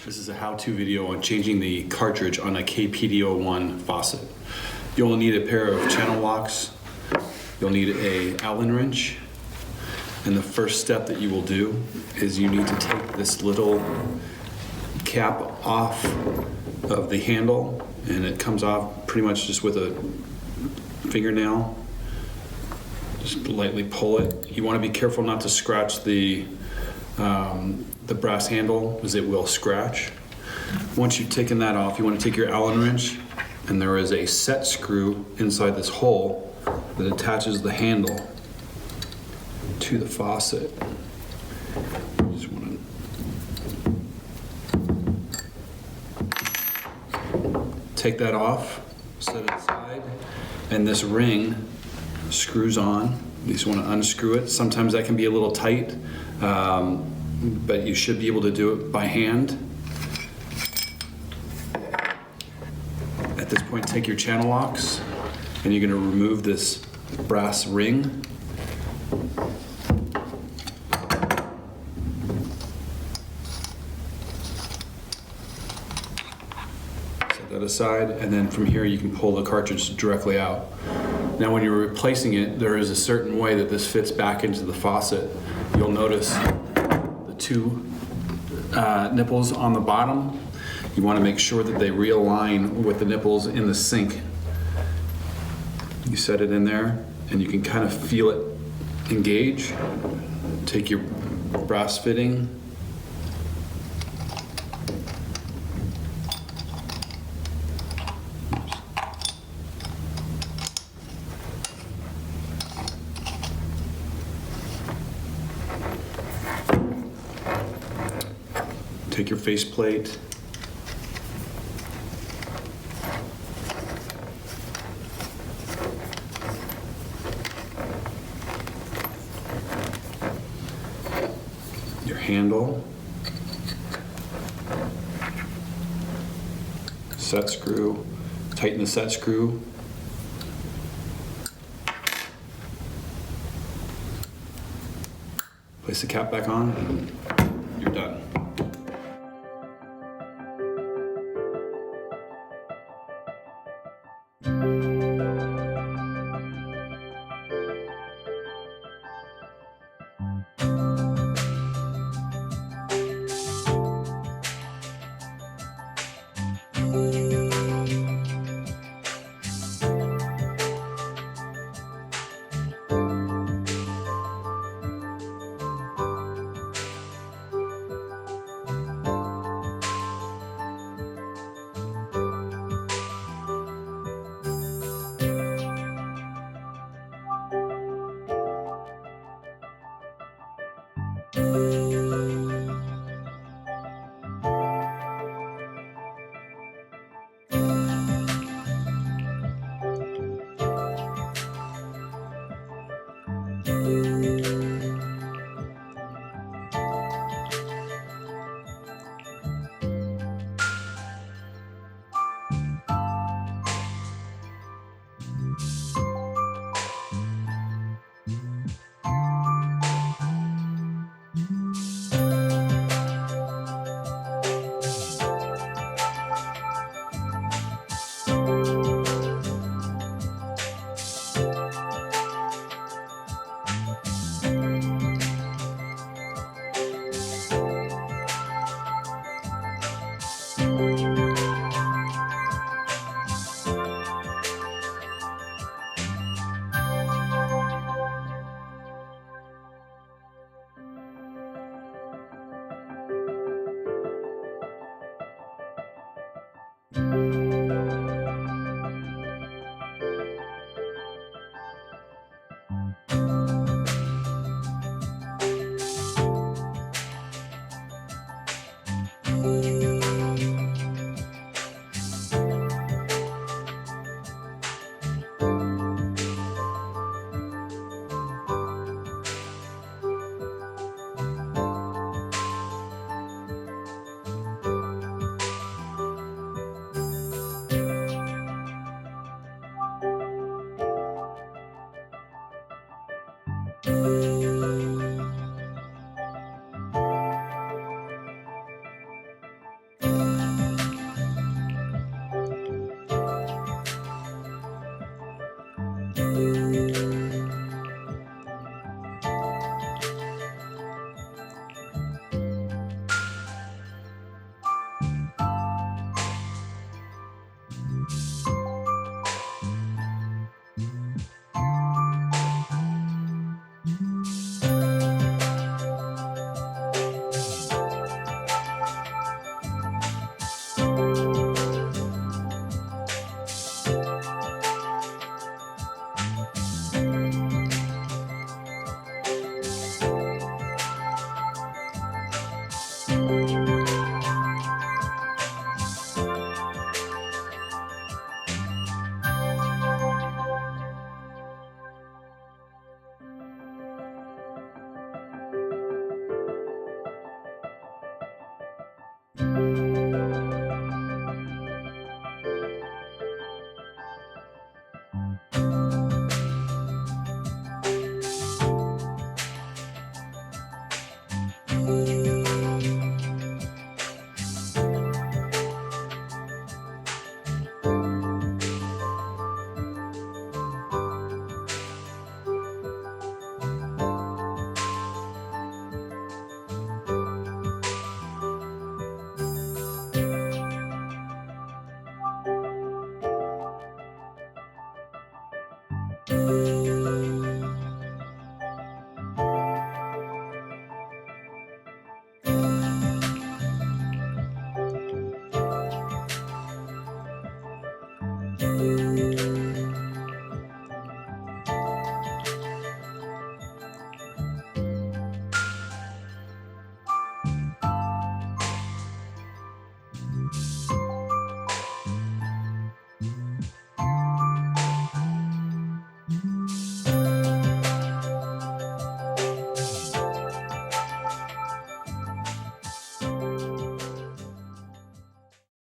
This is a how-to video on changing the cartridge on a PD01 faucet. You'll need a pair of channel locks. You'll need a Allen wrench. And the first step that you will do is you need to take this little cap off of the handle, and it comes off pretty much just with a fingernail. Just lightly pull it. You want to be careful not to scratch the brass handle, as it will scratch. Once you've taken that off, you want to take your Allen wrench, and there is a set screw inside this hole that attaches the handle to the faucet. Just want to take that off, set it aside, and this ring screws on. You just want to unscrew it. Sometimes that can be a little tight, but you should be able to do it by hand. At this point, take your channel locks, and you're going to remove this brass ring. Set that aside, and then from here you can pull the cartridge directly out. Now when you're replacing it, there is a certain way that this fits back into the faucet. You'll notice the two nipples on the bottom. You want to make sure that they realign with the nipples in the sink. You set it in there, and you can kind of feel it engage. Take your brass fitting, take your faceplate, your handle, set screw, tighten the set screw, place the cap back on, and you're done.